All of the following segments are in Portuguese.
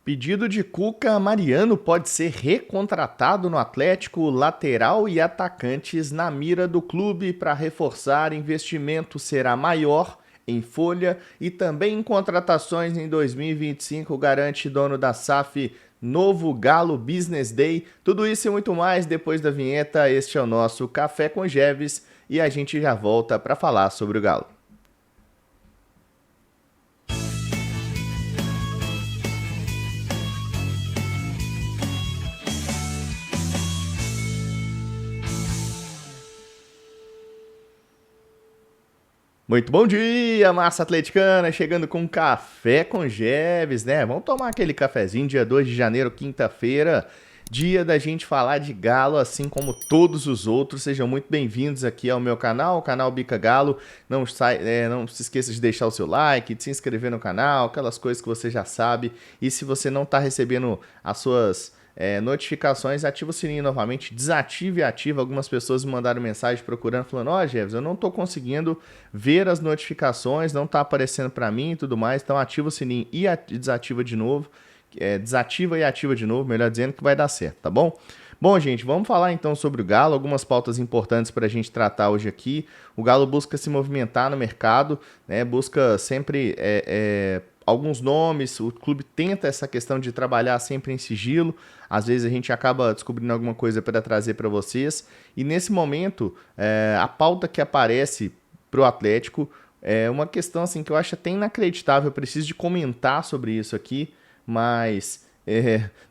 Pedido de Cuca, Mariano pode ser recontratado no Atlético, lateral e atacantes na mira do clube para reforçar. Investimento será maior em folha e também em contratações em 2025, garante dono da SAF, novo Galo Business Day. Tudo isso e muito mais depois da vinheta. Este é o nosso Café com Geves e a gente já volta para falar sobre o Galo. Muito bom dia, massa atleticana, chegando com Café com Geves, né? Vamos tomar aquele cafezinho, dia 2 de janeiro, quinta-feira, dia da gente falar de Galo, assim como todos os outros. Sejam muito bem-vindos aqui ao meu canal, o canal Bica Galo. Não se esqueça de deixar o seu like, de se inscrever no canal, aquelas coisas que você já sabe. E se você não está recebendo as suas notificações, ativa o sininho novamente, desative e ativa. Algumas pessoas me mandaram mensagem procurando, falando: ó, Jeves, eu não tô conseguindo ver as notificações, não tá aparecendo para mim e tudo mais, então ativa o sininho e desativa de novo, desativa e ativa de novo, melhor dizendo, que vai dar certo, tá bom? Bom, gente, vamos falar então sobre o Galo, algumas pautas importantes para a gente tratar hoje aqui. O Galo busca se movimentar no mercado, né? Busca sempre alguns nomes, o clube tenta essa questão de trabalhar sempre em sigilo, às vezes a gente acaba descobrindo alguma coisa para trazer para vocês, e nesse momento, a pauta que aparece para o Atlético é uma questão assim, que eu acho até inacreditável, eu preciso de comentar sobre isso aqui, mas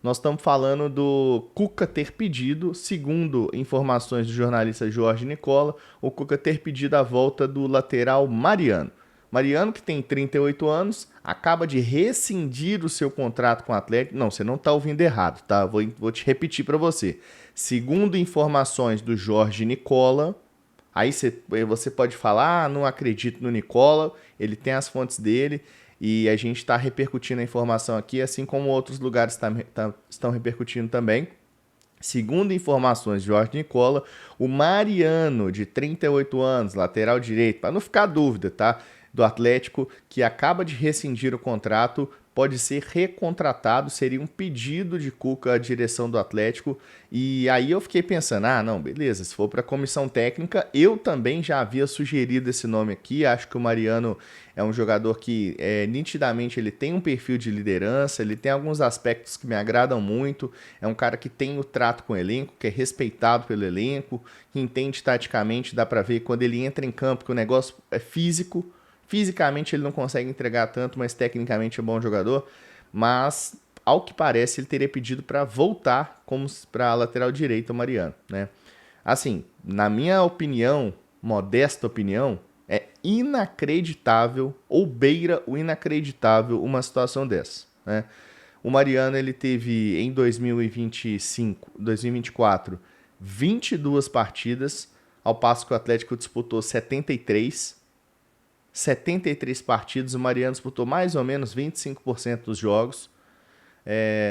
nós estamos falando do Cuca ter pedido, segundo informações do jornalista Jorge Nicola, o Cuca ter pedido a volta do lateral Mariano. Mariano, que tem 38 anos, acaba de rescindir o seu contrato com o Atlético. Não, você não está ouvindo errado, tá? Vou te repetir para você. Segundo informações do Jorge Nicola, aí você pode falar: não acredito no Nicola, ele tem as fontes dele e a gente está repercutindo a informação aqui, assim como outros lugares estão repercutindo também. Segundo informações de Jorge Nicola, o Mariano, de 38 anos, lateral direito, para não ficar dúvida, tá? Do Atlético, que acaba de rescindir o contrato, pode ser recontratado, seria um pedido de Cuca à direção do Atlético. E aí eu fiquei pensando: não, beleza, se for para a comissão técnica, eu também já havia sugerido esse nome aqui. Acho que o Mariano é um jogador que nitidamente ele tem um perfil de liderança, ele tem alguns aspectos que me agradam muito, é um cara que tem o trato com o elenco, que é respeitado pelo elenco, que entende taticamente, dá para ver quando ele entra em campo que o negócio é físico. Fisicamente ele não consegue entregar tanto, mas tecnicamente é bom jogador. Mas, ao que parece, ele teria pedido para voltar como para a lateral direita o Mariano, né? Assim, na minha opinião, modesta opinião, é inacreditável, ou beira o inacreditável, uma situação dessa, né? O Mariano, ele teve em 2025, 2024, 22 partidas, ao passo que o Atlético disputou 73 partidas, o Mariano disputou mais ou menos 25% dos jogos.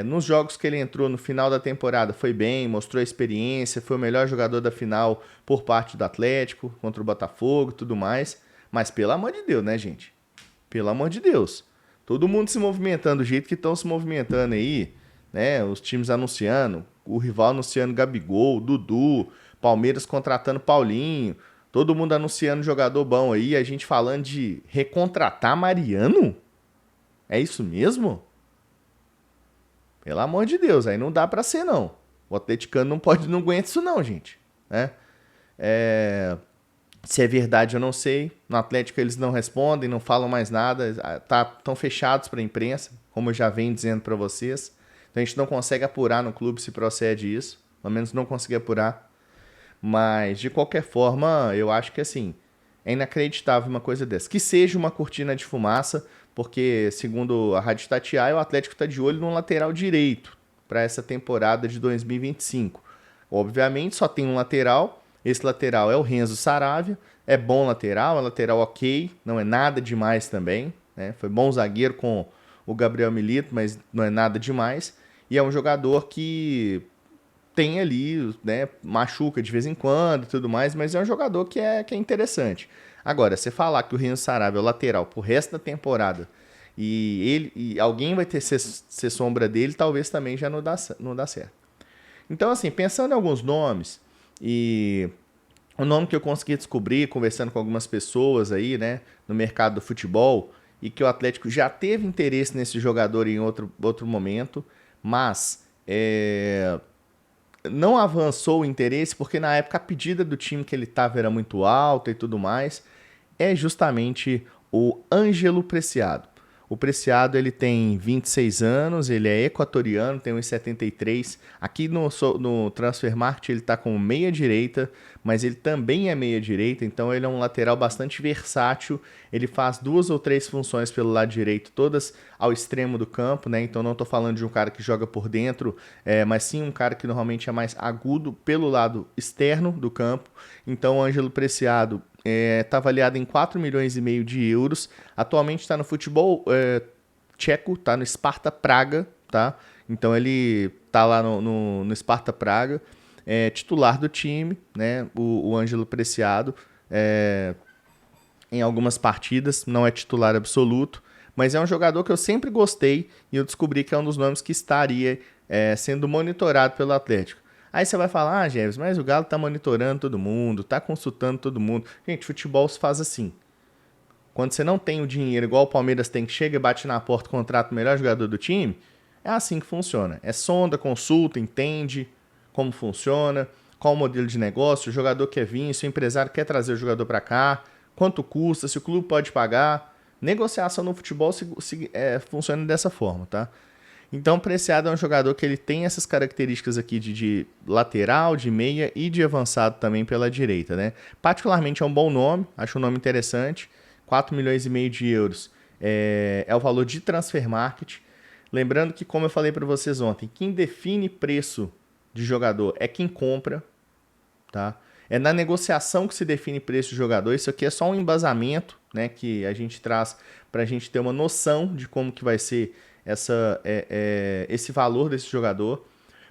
Nos jogos que ele entrou no final da temporada foi bem, mostrou experiência, foi o melhor jogador da final por parte do Atlético, contra o Botafogo e tudo mais. Mas pelo amor de Deus, né, gente? Pelo amor de Deus. Todo mundo se movimentando do jeito que estão se movimentando aí, né? Os times anunciando, o rival anunciando Gabigol, Dudu, Palmeiras contratando Paulinho, todo mundo anunciando jogador bom aí, a gente falando de recontratar Mariano? É isso mesmo? Pelo amor de Deus, aí não dá pra ser não. O atleticano não aguenta isso não, gente, né? Se é verdade eu não sei. No Atlético eles não respondem, não falam mais nada, estão fechados para a imprensa, como eu já venho dizendo para vocês. Então a gente não consegue apurar no clube se procede isso, pelo menos não consegui apurar. Mas, de qualquer forma, eu acho que assim, é inacreditável uma coisa dessa. Que seja uma cortina de fumaça, porque, segundo a Rádio Tatiaia, o Atlético está de olho no lateral direito para essa temporada de 2025. Obviamente, só tem um lateral. Esse lateral é o Renzo Saravia. É bom lateral, é lateral ok, não é nada demais também, né? Foi bom zagueiro com o Gabriel Milito, mas não é nada demais. E é um jogador que tem ali, né, machuca de vez em quando e tudo mais, mas é um jogador que é interessante. Agora, você falar que o Renzo Sarabia é o lateral pro resto da temporada e alguém vai ter ser sombra dele, talvez também já não dá certo. Então, assim, pensando em alguns nomes, e o nome que eu consegui descobrir conversando com algumas pessoas aí, né, no mercado do futebol, e que o Atlético já teve interesse nesse jogador em outro momento, mas não avançou o interesse porque na época a pedida do time que ele estava era muito alta e tudo mais, é justamente o Ângelo Preciado. O Preciado ele tem 26 anos, ele é equatoriano, tem 1,73. Aqui no Transfer Market ele está com meia direita, mas ele também é meia direita, então ele é um lateral bastante versátil. Ele faz 2 ou 3 funções pelo lado direito, todas ao extremo do campo, né? Então não estou falando de um cara que joga por dentro, mas sim um cara que normalmente é mais agudo pelo lado externo do campo. Então o Ângelo Preciado está avaliado em 4 milhões e meio de euros. Atualmente está no futebol tcheco, está no Sparta Praga, tá? Então ele está lá no Sparta Praga, titular do time, né? O Ângelo Preciado, em algumas partidas, não é titular absoluto, mas é um jogador que eu sempre gostei e eu descobri que é um dos nomes que estaria sendo monitorado pelo Atlético. Aí você vai falar, Gêmeos, mas o Galo tá monitorando todo mundo, tá consultando todo mundo. Gente, futebol se faz assim. Quando você não tem o dinheiro igual o Palmeiras tem, que chega e bate na porta e contrata o melhor jogador do time, é assim que funciona. É sonda, consulta, entende como funciona, qual o modelo de negócio, o jogador quer vir, se o empresário quer trazer o jogador para cá, quanto custa, se o clube pode pagar. Negociação no futebol funciona dessa forma, tá? Então, o Preciado é um jogador que ele tem essas características aqui de lateral, de meia e de avançado também pela direita, né? Particularmente é um bom nome, acho um nome interessante. 4 milhões e meio de euros é o valor de transfer market. Lembrando que, como eu falei para vocês ontem, quem define preço de jogador é quem compra, tá? É na negociação que se define preço de jogador. Isso aqui é só um embasamento, né, que a gente traz para a gente ter uma noção de como que vai ser esse valor desse jogador.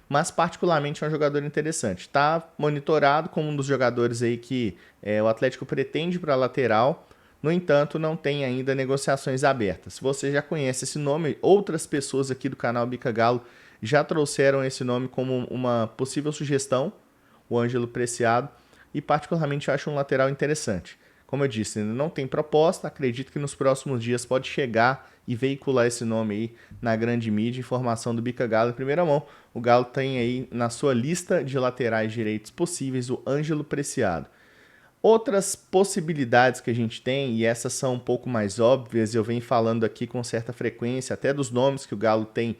Mas particularmente é um jogador interessante. Está monitorado como um dos jogadores aí que o Atlético pretende para a lateral. No entanto, não tem ainda negociações abertas. Se você já conhece esse nome, outras pessoas aqui do canal Bica Galo já trouxeram esse nome como uma possível sugestão, o Ângelo Preciado, e particularmente eu acho um lateral interessante. Como eu disse, ainda não tem proposta, acredito que nos próximos dias pode chegar e veicular esse nome aí na grande mídia, informação do Bica Galo em primeira mão. O Galo tem aí na sua lista de laterais direitos possíveis o Ângelo Preciado. Outras possibilidades que a gente tem, e essas são um pouco mais óbvias, eu venho falando aqui com certa frequência, até dos nomes que o Galo tem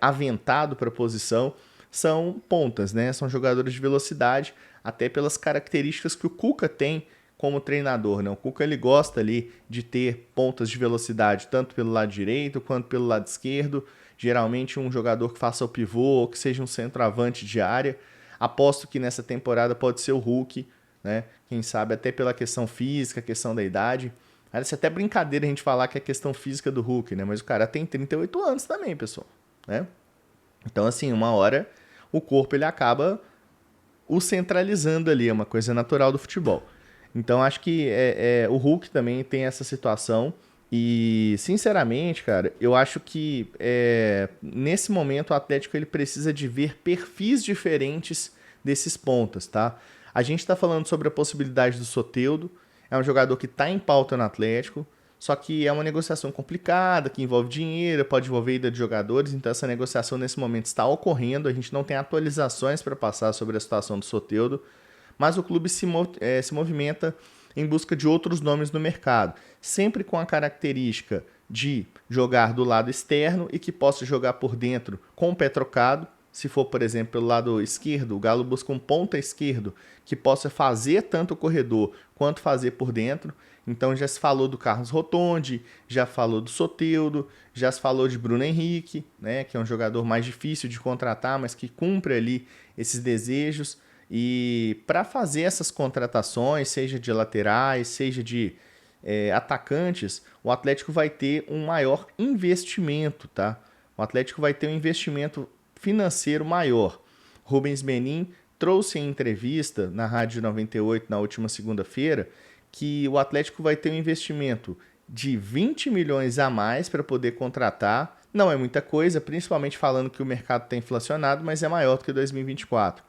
aventado para a posição, são pontas, né? São jogadores de velocidade, até pelas características que o Cuca tem como treinador, né? O Cuca ele gosta ali de ter pontas de velocidade, tanto pelo lado direito quanto pelo lado esquerdo, geralmente um jogador que faça o pivô ou que seja um centroavante de área. Aposto que nessa temporada pode ser o Hulk, né? Quem sabe até pela questão física, questão da idade. Parece até brincadeira a gente falar que é questão física do Hulk, né? Mas o cara tem 38 anos também, pessoal, né? Então, assim, uma hora o corpo ele acaba o centralizando ali, é uma coisa natural do futebol. Então, acho que o Hulk também tem essa situação. E, sinceramente, cara, eu acho que nesse momento o Atlético ele precisa de ver perfis diferentes desses pontas, tá? A gente está falando sobre a possibilidade do Soteldo, é um jogador que está em pauta no Atlético, só que é uma negociação complicada, que envolve dinheiro, pode envolver ida de jogadores, então essa negociação nesse momento está ocorrendo, a gente não tem atualizações para passar sobre a situação do Soteldo, mas o clube se movimenta em busca de outros nomes no mercado, sempre com a característica de jogar do lado externo e que possa jogar por dentro com o pé trocado. Se for, por exemplo, pelo lado esquerdo, o Galo busca um ponta esquerdo que possa fazer tanto o corredor quanto fazer por dentro. Então já se falou do Carlos Rotondi, já falou do Soteldo, já se falou de Bruno Henrique, né, que é um jogador mais difícil de contratar, mas que cumpre ali esses desejos. E para fazer essas contratações, seja de laterais, seja de atacantes, o Atlético vai ter um maior investimento, tá? O Atlético vai ter um investimento financeiro maior. Rubens Menin trouxe em entrevista na Rádio 98 na última segunda-feira que o Atlético vai ter um investimento de 20 milhões a mais para poder contratar. Não é muita coisa, principalmente falando que o mercado está inflacionado, mas é maior do que 2024.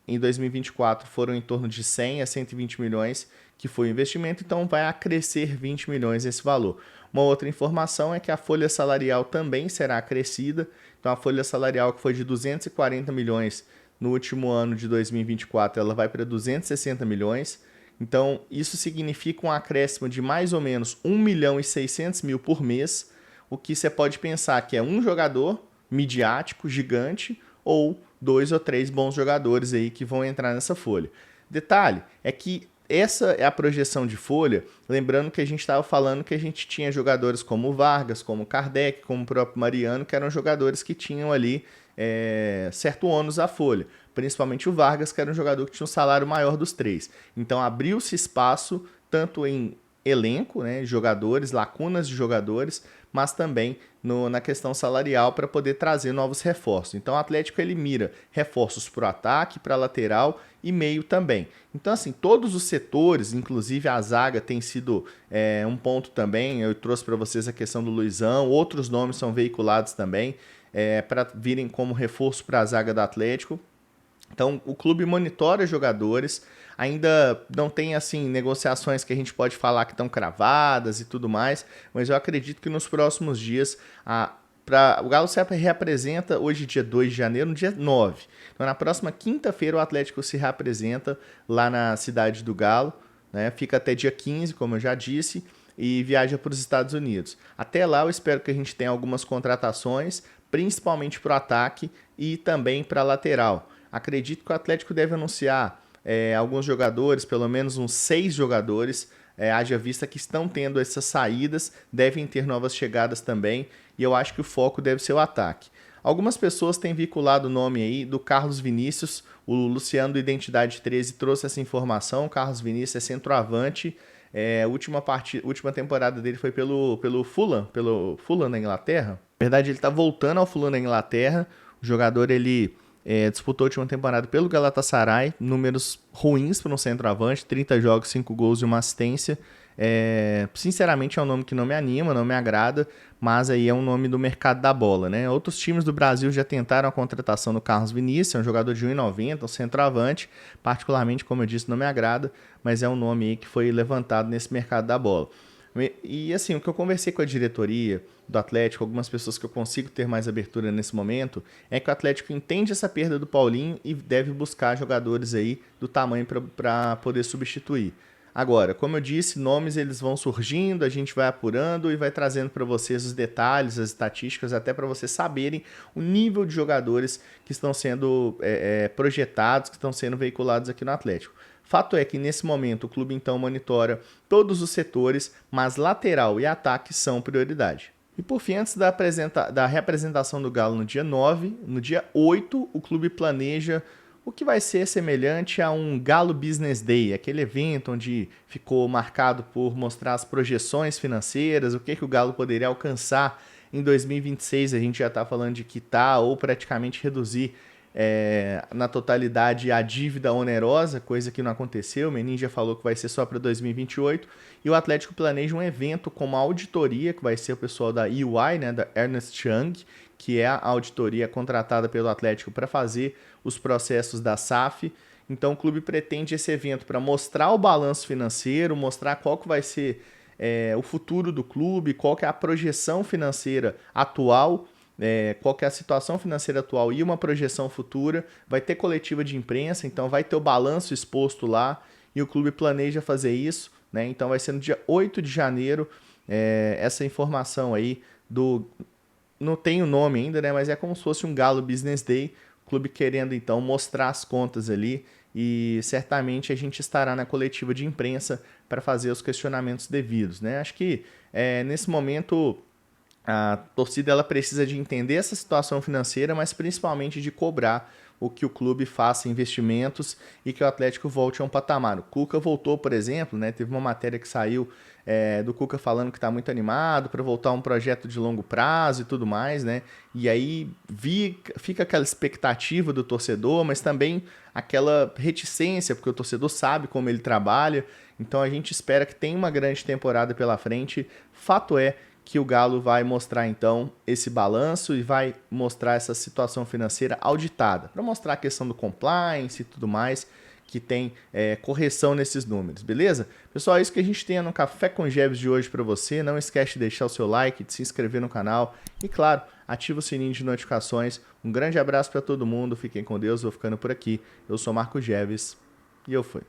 Em 2024 foram em torno de 100 a 120 milhões que foi o investimento, então vai acrescer 20 milhões esse valor. Uma outra informação é que a folha salarial também será acrescida, então a folha salarial que foi de 240 milhões no último ano de 2024, ela vai para 260 milhões, então isso significa um acréscimo de mais ou menos 1 milhão e 600 mil por mês, o que você pode pensar que é um jogador midiático, gigante, ou 2 ou 3 bons jogadores aí que vão entrar nessa folha. Detalhe é que essa é a projeção de folha, lembrando que a gente estava falando que a gente tinha jogadores como o Vargas, como o Kardec, como o próprio Mariano, que eram jogadores que tinham ali certo ônus à folha. Principalmente o Vargas, que era um jogador que tinha um salário maior dos três. Então abriu-se espaço tanto em elenco, né, jogadores, lacunas de jogadores, mas também na questão salarial para poder trazer novos reforços. Então o Atlético ele mira reforços para o ataque, para a lateral e meio também. Então assim, todos os setores, inclusive a zaga tem sido um ponto também, eu trouxe para vocês a questão do Luizão, outros nomes são veiculados também para virem como reforço para a zaga do Atlético. Então, o clube monitora jogadores, ainda não tem assim negociações que a gente pode falar que estão cravadas e tudo mais, mas eu acredito que nos próximos dias o Galo se reapresenta hoje, dia 2 de janeiro, no dia 9. Então, na próxima quinta-feira, o Atlético se reapresenta lá na cidade do Galo, né? Fica até dia 15, como eu já disse, e viaja para os Estados Unidos. Até lá, eu espero que a gente tenha algumas contratações, principalmente para o ataque e também para a lateral. Acredito que o Atlético deve anunciar alguns jogadores, pelo menos uns 6 jogadores, haja vista que estão tendo essas saídas, devem ter novas chegadas também, e eu acho que o foco deve ser o ataque. Algumas pessoas têm vinculado o nome aí do Carlos Vinícius, o Luciano do Identidade 13 trouxe essa informação, o Carlos Vinícius é centroavante, a última temporada dele foi pelo Fulham na Inglaterra. Na verdade, ele está voltando ao Fulham na Inglaterra, o jogador ele disputou a última temporada pelo Galatasaray, números ruins para um centroavante, 30 jogos, 5 gols e uma assistência. Sinceramente é um nome que não me anima, não me agrada, mas aí é um nome do mercado da bola, né? Outros times do Brasil já tentaram a contratação do Carlos Vinícius, é um jogador de 1,90, um centroavante, particularmente, como eu disse, não me agrada, mas é um nome aí que foi levantado nesse mercado da bola. E assim, o que eu conversei com a diretoria do Atlético, algumas pessoas que eu consigo ter mais abertura nesse momento, é que o Atlético entende essa perda do Paulinho e deve buscar jogadores aí do tamanho para poder substituir. Agora, como eu disse, nomes eles vão surgindo, a gente vai apurando e vai trazendo para vocês os detalhes, as estatísticas, até para vocês saberem o nível de jogadores que estão sendo projetados, que estão sendo veiculados aqui no Atlético. Fato é que nesse momento o clube então monitora todos os setores, mas lateral e ataque são prioridade. E por fim, antes da reapresentação do Galo no dia 9, no dia 8 o clube planeja o que vai ser semelhante a um Galo Business Day, aquele evento onde ficou marcado por mostrar as projeções financeiras, o que o Galo poderia alcançar em 2026, a gente já está falando de quitar ou praticamente reduzir na totalidade a dívida onerosa, coisa que não aconteceu. O Menin já falou que vai ser só para 2028 e o Atlético planeja um evento com uma auditoria que vai ser o pessoal da EY, né, da Ernst Young, que é a auditoria contratada pelo Atlético para fazer os processos da SAF. Então o clube pretende esse evento para mostrar o balanço financeiro, mostrar qual que vai ser o futuro do clube, qual que é a projeção financeira atual, qual que é a situação financeira atual e uma projeção futura. Vai ter coletiva de imprensa, então vai ter o balanço exposto lá e o clube planeja fazer isso, né? Então vai ser no dia 8 de janeiro essa informação aí não tem o nome ainda, né? Mas é como se fosse um Galo Business Day, o clube querendo então mostrar as contas ali e certamente a gente estará na coletiva de imprensa para fazer os questionamentos devidos, né? Acho que nesse momento a torcida ela precisa de entender essa situação financeira, mas principalmente de cobrar o que o clube faça investimentos e que o Atlético volte a um patamar. O Cuca voltou, por exemplo, né? Teve uma matéria que saiu do Cuca falando que está muito animado para voltar a um projeto de longo prazo e tudo mais, né? E aí fica aquela expectativa do torcedor, mas também aquela reticência, porque o torcedor sabe como ele trabalha, então a gente espera que tenha uma grande temporada pela frente. Fato é que o Galo vai mostrar então esse balanço e vai mostrar essa situação financeira auditada, para mostrar a questão do compliance e tudo mais, que tem correção nesses números, beleza? Pessoal, é isso que a gente tem no Café com Gebs de hoje para você. Não esquece de deixar o seu like, de se inscrever no canal e, claro, ativa o sininho de notificações. Um grande abraço para todo mundo, fiquem com Deus, vou ficando por aqui. Eu sou Marco Gebs e eu fui.